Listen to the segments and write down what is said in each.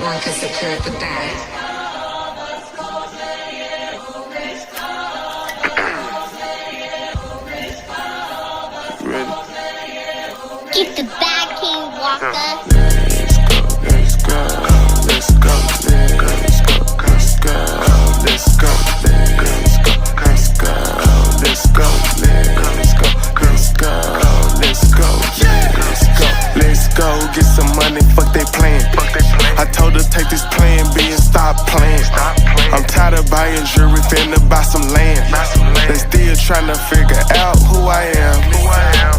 want to secure the bag. Get the bag, King Walker. Let's go, let's go, let's go, let's go, let's go, let's go, let's go, let's go, let's go, let's go, let's go, let's go, get some money, fuck they plan. I told her take this plan B and stop playing. I'm tired of buying jewelry, finna buy some land. They still trying to figure out who I am,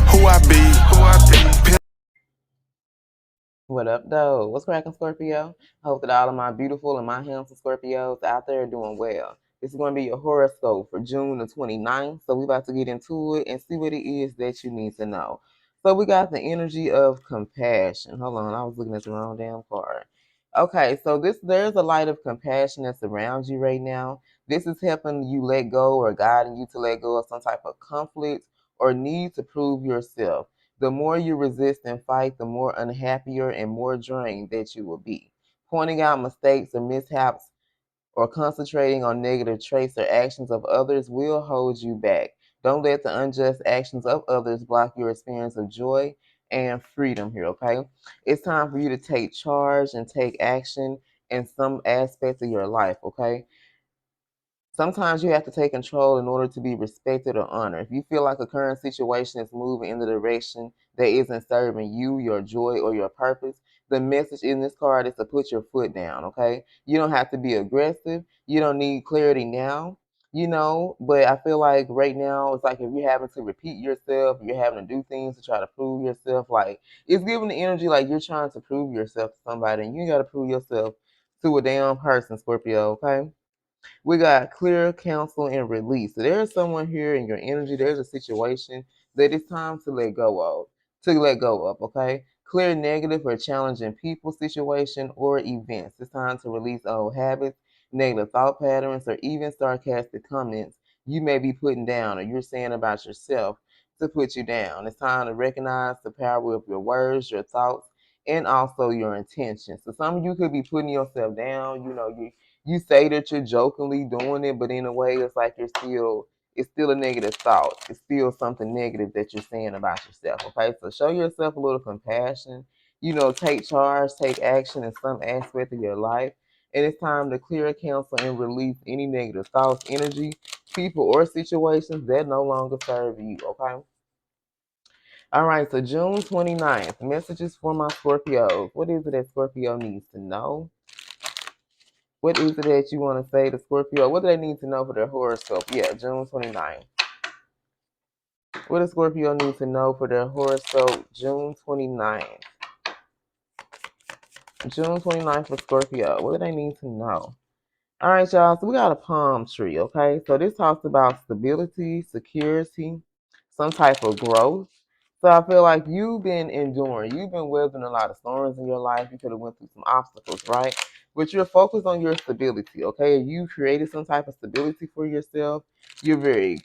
who I be. What up, though? What's cracking, Scorpio? I hope that all of my beautiful and my handsome Scorpios out there are doing well. This is going to be your horoscope for June the 29th. So we're about to get into it and see what it is that you need to know. So we got the energy of compassion. Hold on, I was looking at the wrong damn card. Okay, so there's a light of compassion that's around you right now. This is helping you let go or guiding you to let go of some type of conflict or need to prove yourself. The more you resist and fight, the more unhappier and more drained that you will be. Pointing out mistakes or mishaps or concentrating on negative traits or actions of others will hold you back. Don't let the unjust actions of others block your experience of joy and freedom here, okay? It's time for you to take charge and take action in some aspects of your life, okay? Sometimes you have to take control in order to be respected or honored. If you feel like a current situation is moving in the direction that isn't serving you, your joy, or your purpose, the message in this card is to put your foot down, okay? You don't have to be aggressive. You don't need clarity now, but I feel like right now it's like if you're having to repeat yourself, you're having to do things to try to prove yourself, like it's giving the energy like you're trying to prove yourself to somebody and you got to prove yourself to a damn person, Scorpio, okay? We got clear, counsel, and release. So there's someone here in your energy. There's a situation that it's time to let go of. Okay? Clear negative or challenging people, situation, or events. It's time to release old habits, negative thought patterns, or even sarcastic comments you may be putting down or you're saying about yourself to put you down. It's time to recognize the power of your words, your thoughts, and also your intentions. So some of you could be putting yourself down. You say that you're jokingly doing it, but in a way, it's like it's still a negative thought. It's still something negative that you're saying about yourself. Okay, so show yourself a little compassion. Take charge, take action in some aspect of your life, and it's time to clear, cancel, and release any negative thoughts, energy, people, or situations that no longer serve you. Okay. All right, so June 29th, messages for my Scorpios. What is it that Scorpio needs to know? What is it that you want to say to Scorpio? What do they need to know for their horoscope? Yeah, June 29th. What does Scorpio need to know for their horoscope? June 29th. June 29th for Scorpio. What do they need to know? All right, y'all. So we got a palm tree, okay? So this talks about stability, security, some type of growth. So I feel like you've been enduring. You've been weathering a lot of storms in your life. You could have went through some obstacles, right? But you're focused on your stability, okay? You created some type of stability for yourself. You're very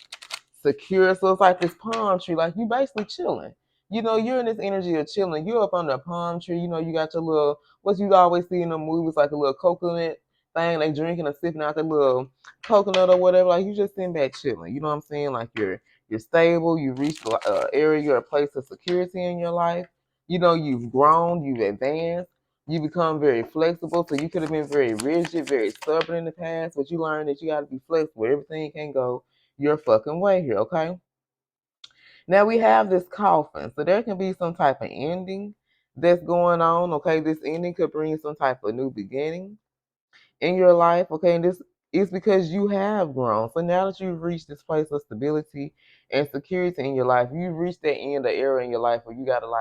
secure. So it's like this palm tree, like you basically chilling. You're in this energy of chilling. You're up under a palm tree. You got your little, what you always see in the movies, like a little coconut thing, like drinking or sipping out the little coconut or whatever. Like you just sitting back chilling. You know what I'm saying? Like you're stable. You reached an area or a place of security in your life. You've grown. You've advanced. You become very flexible. So you could have been very rigid, very stubborn in the past, but you learned that you got to be flexible. Everything can go your fucking way here, okay? Now we have this coffin. So there can be some type of ending that's going on, okay? This ending could bring some type of new beginning in your life, okay? And this is because you have grown. So now that you've reached this place of stability and security in your life, you've reached that end of era in your life where you gotta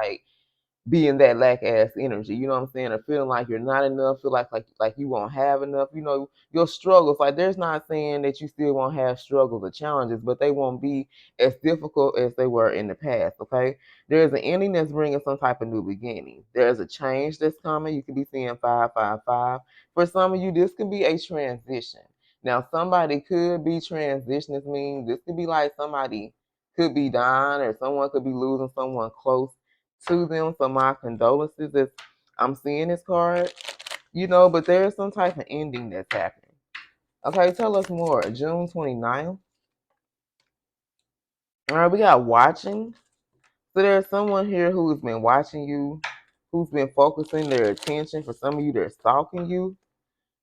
being that lack ass energy, you know what I'm saying, or feeling like you're not enough, feel like you won't have enough, your struggles. Like there's not saying that you still won't have struggles or challenges, but they won't be as difficult as they were in the past. Okay, there's an ending that's bringing some type of new beginning. There's a change that's coming. You could be seeing 555. For some of you, this could be a transition. Now, somebody could be transitioning. Means this could be like somebody could be dying, or someone could be losing someone close to them. So my condolences. If I'm seeing this card, But there's some type of ending that's happening. Okay, tell us more. June 29th. All right, we got watching. So there's someone here who's been watching you, who's been focusing their attention. For some of you, they're stalking you.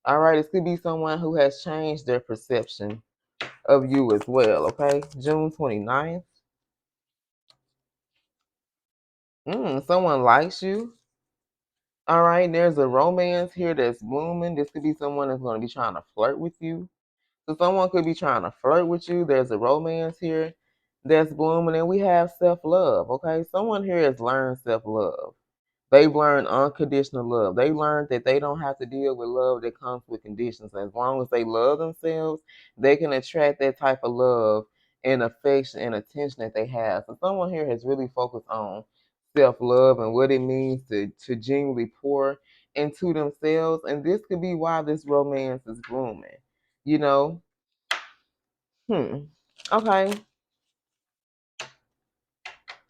All right, it could be someone who has changed their perception of you as well, okay? June 29th. Someone likes you. All right, there's a romance here that's blooming. This could be someone that's going to be trying to flirt with you. So someone could be trying to flirt with you. There's a romance here that's blooming, and we have self-love, okay? Someone here has learned self-love. They've learned unconditional love. They learned that they don't have to deal with love that comes with conditions. As long as they love themselves, they can attract that type of love and affection and attention that they have. So someone here has really focused on self-love and what it means to genuinely pour into themselves. And this could be why this romance is blooming. You know? Okay.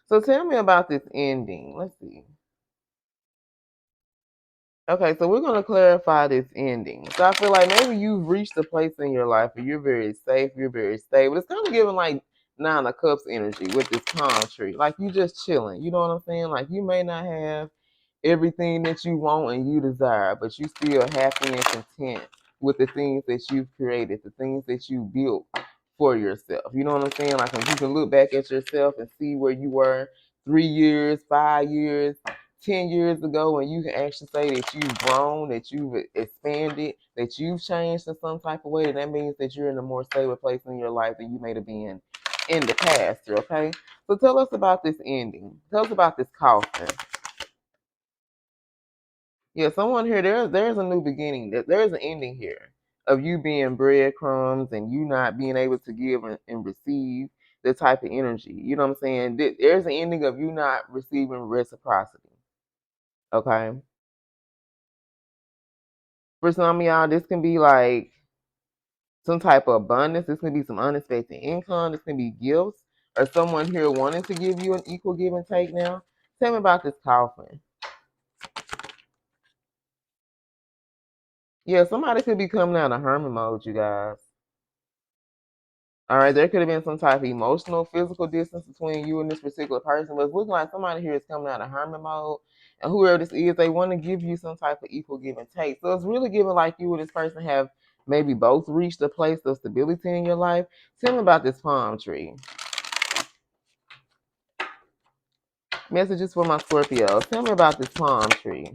So tell me about this ending. Let's see. Okay, so we're going to clarify this ending. So I feel like maybe you've reached a place in your life where you're very safe, you're very stable. It's kind of giving like Nine of Cups energy with this palm tree. Like you just chilling. You know what I'm saying? Like you may not have everything that you want and you desire, but you still happy and content with the things that you've created, the things that you built for yourself. You know what I'm saying? Like when you can look back at yourself and see where you were 3 years, 5 years, 10 years ago, and you can actually say that you've grown, that you've expanded, that you've changed in some type of way, and that means that you're in a more stable place in your life than you may have been in the past, okay? So tell us about this ending. Tell us about this coffin. Yeah, someone here, there's a new beginning. There's an ending here of you being breadcrumbs and you not being able to give and receive the type of energy. You know what I'm saying? There's an ending of you not receiving reciprocity. Okay. For some of y'all, this can be like some type of abundance. This can be some unexpected income. This can be gifts or someone here wanting to give you an equal give and take now. Tell me about this coffin. Yeah, somebody could be coming out of hermit mode, you guys. All right, there could have been some type of emotional, physical distance between you and this particular person, but it's looking like somebody here is coming out of hermit mode, and whoever this is, they want to give you some type of equal give and take. So it's really giving like you and this person have maybe both reached a place of stability in your life. Tell me about this palm tree. Messages for my Scorpio. Tell me about this palm tree.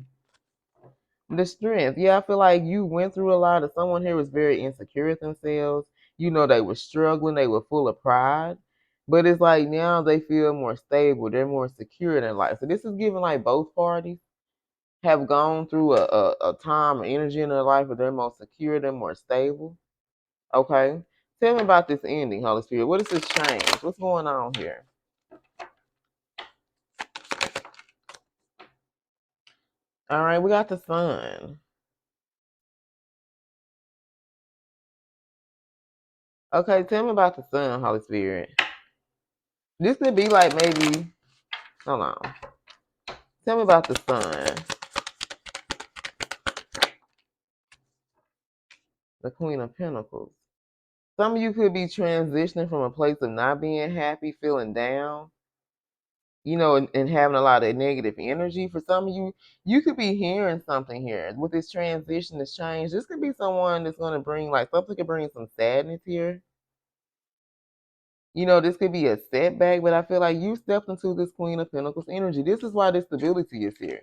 The strength. Yeah, I feel like you went through a lot. Of someone here was very insecure with themselves. They were struggling. They were full of pride. But it's like now they feel more stable. They're more secure in their life. So this is giving like both parties have gone through a time or energy in their life where they're more secure, they're more stable. Okay. Tell me about this ending, Holy Spirit. What is this change? What's going on here? All right, we got the sun. Okay, tell me about the sun, Holy Spirit. This could be like maybe, hold on. Tell me about the sun. The Queen of Pentacles. Some of you could be transitioning from a place of not being happy, feeling down, and having a lot of negative energy. For some of you, you could be hearing something here. With this transition, this change, this could be someone that's going to bring, like, something could bring some sadness here. This could be a setback, but I feel like you stepped into this Queen of Pentacles energy. This is why this stability is here.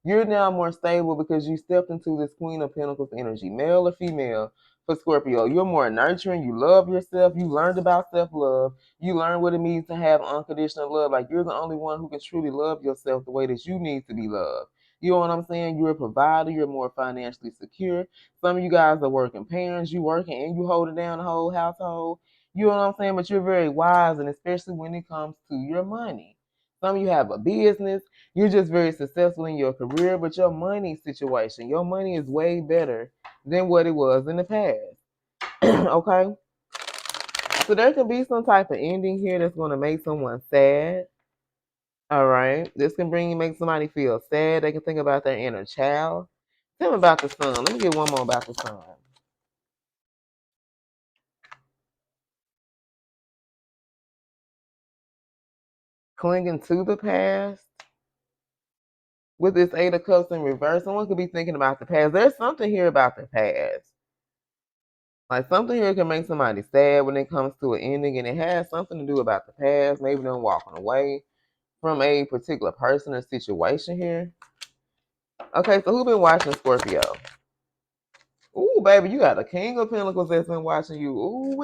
You're now more stable because you stepped into this Queen of Pentacles energy, male or female. For Scorpio, you're more nurturing. You love yourself. You learned about self-love. You learned what it means to have unconditional love. Like you're the only one who can truly love yourself the way that you need to be loved. You know what I'm saying? You're a provider. You're more financially secure. Some of you guys are working parents. You working and you holding down the whole household. You know what I'm saying? But you're very wise, and especially when it comes to your money. Some of you have a business. You're just very successful in your career, but your money situation, your money is way better than what it was in the past. Okay? So there could be some type of ending here that's going to make someone sad. All right? This can make somebody feel sad. They can think about their inner child. Tell me about the sun. Let me get one more about the sun. Clinging to the past. With this Eight of Cups in reverse, someone could be thinking about the past. There's something here about the past. Like something here can make somebody sad when it comes to an ending, and it has something to do about the past. Maybe them walking away from a particular person or situation here. Okay, so who been watching Scorpio? Ooh, baby, you got a King of Pentacles that's been watching you. Ooh,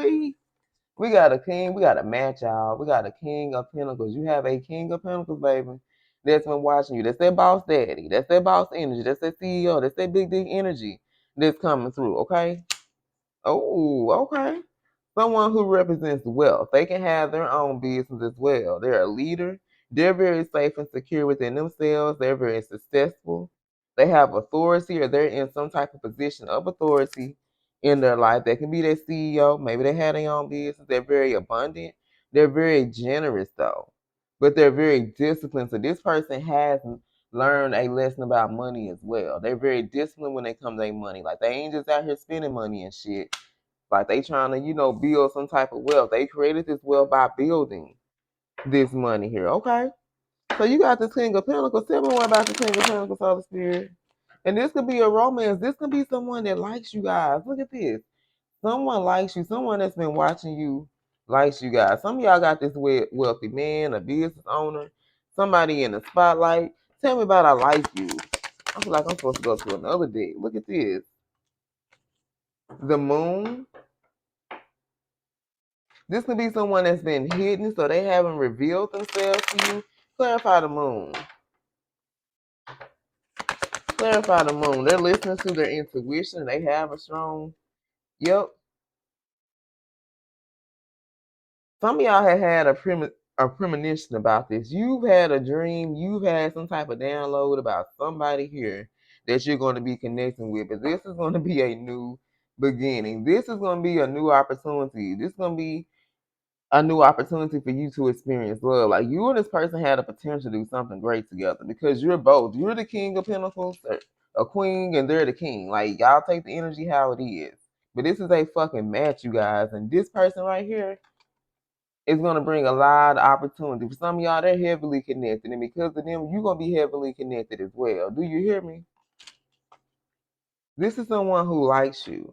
we got a king. We got a match, y'all. We got a King of Pentacles. You have a King of Pentacles, baby, that's been watching you. That's that boss daddy. That's that boss energy. That's that CEO. That's that big energy that's coming through, okay? Oh, okay. Someone who represents wealth. They can have their own business as well. They're a leader. They're very safe and secure within themselves. They're very successful. They have authority or they're in some type of position of authority in their life. They can be their CEO. Maybe they have their own business. They're very abundant. They're very generous though. But they're very disciplined. So this person has learned a lesson about money as well. They're very disciplined when they come to their money. Like they ain't just out here spending money and shit. Like they trying to, build some type of wealth. They created this wealth by building this money here. Okay. So you got the King of Pentacles. Tell me more about the King of Pentacles, Holy Spirit. And this could be a romance. This could be someone that likes you guys. Look at this. Someone likes you. Someone that's been watching you likes you guys. Some of y'all got this wealthy man, a business owner, somebody in the spotlight. Tell me about I like you. I feel like I'm supposed to go to another deck. Look at this. The moon. This could be someone that's been hidden, so they haven't revealed themselves to you. Clarify the moon. Clarify the moon. They're listening to their intuition. They have a strong. Yep. Some of y'all have had a premonition about this. You've had a dream. You've had some type of download about somebody here that you're going to be connecting with. But this is going to be a new beginning. This is going to be a new opportunity. This is going to be a new opportunity for you to experience love. Like you and this person had a potential to do something great together because you're both. You're the King of Pentacles, a queen, and they're the king. Like y'all take the energy how it is. But this is a fucking match, you guys. And this person right here is gonna bring a lot of opportunity. For some of y'all, they're heavily connected, and because of them, you're gonna be heavily connected as well. Do you hear me? This is someone who likes you.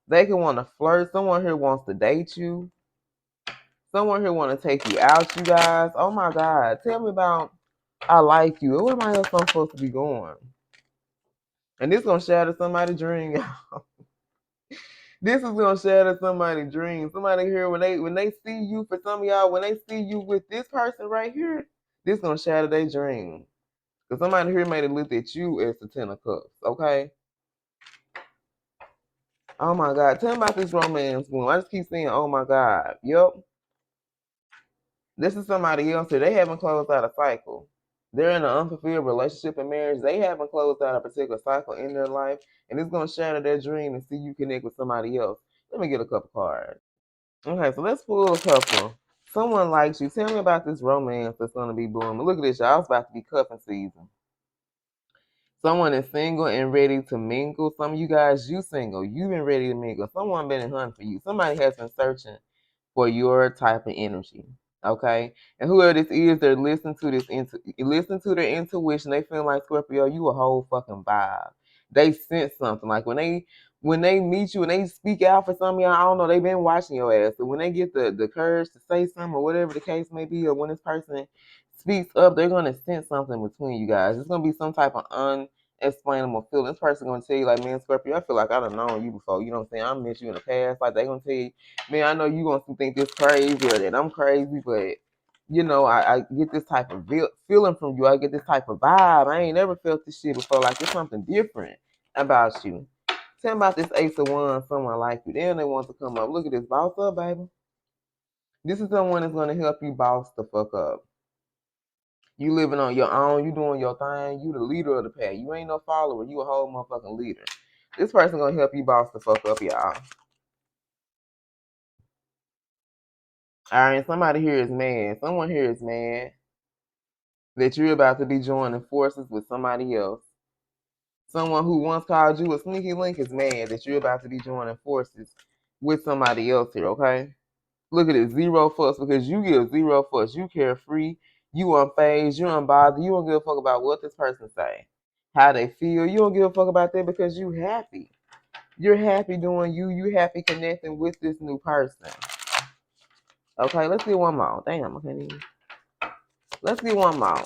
They can want to flirt. Someone here wants to date you. Someone here want to take you out, you guys. Oh my God. Tell me about I like you. Where am I else I'm supposed to be going? And this gonna shatter somebody's dream, y'all. This is gonna shatter somebody's dream. Somebody here when they see you, for some of y'all, when they see you with this person right here, this gonna shatter their dream. Because somebody here made it look at you as the Ten of Cups, okay? Oh my God. Tell me about this romance one. I just keep saying, oh my God. Yep. This is somebody else here. They haven't closed out a cycle. They're in an unfulfilled relationship and marriage. They haven't closed out a particular cycle in their life. And it's going to shatter their dream and see you connect with somebody else. Let me get a couple cards. Okay, so let's pull a couple. Someone likes you. Tell me about this romance that's going to be blooming. Look at this, y'all. It's about to be cuffing season. Someone is single and ready to mingle. Some of you guys, you single. You've been ready to mingle. Someone been hunting for you. Somebody has been searching for your type of energy. Okay, and whoever this is, they're listening to listen to their intuition. They feel like Scorpio, you a whole fucking vibe. They sense something. Like when they meet you and they speak out for some of y'all, I don't know, they've been watching your ass. So when they get the courage to say something or whatever the case may be, or when this person speaks up, they're gonna sense something between you guys. It's gonna be some type of unexplainable feeling. This person gonna tell you like, man, Scorpio, I feel like I done known you before. You know what I'm saying? I met you in the past. Like they gonna tell you, man, I know you gonna think this crazy or that I'm crazy, but I get this type of feeling from you. I get this type of vibe. I ain't never felt this shit before. Like there's something different about you. Tell me about this Ace of Wands, someone like you. Then they want to come up. Look at this, boss up, baby. This is someone that's gonna help you boss the fuck up. You living on your own, you doing your thing, you the leader of the pack. You ain't no follower, you a whole motherfucking leader. This person gonna help you boss the fuck up, y'all. Alright, somebody here is mad. Someone here is mad that you're about to be joining forces with somebody else. Someone who once called you a sneaky link is mad that you're about to be joining forces with somebody else here, okay? Look at it, 0 fuss, because you give 0 fuss. You carefree, you unfazed, you unbothered. You don't give a fuck about what this person say, how they feel. You don't give a fuck about that because you happy. You're happy doing you. You happy connecting with this new person. Okay, let's get one more. Damn, I can't even. Let's get one more.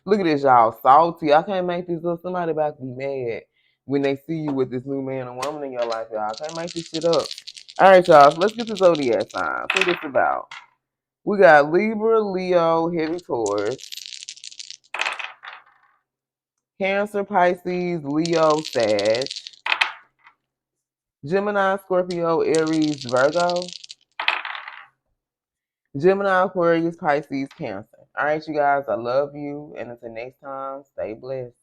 Look at this, y'all. Salty. I can't make this up. Somebody about to be mad when they see you with this new man or woman in your life, y'all. I can't make this shit up. All right, y'all. So let's get the zodiac signs. What this about? We got Libra, Leo, Heavy Taurus, Cancer, Pisces, Leo, Sag, Gemini, Scorpio, Aries, Virgo, Gemini, Aquarius, Pisces, Cancer. All right, you guys. I love you. And until next time, stay blessed.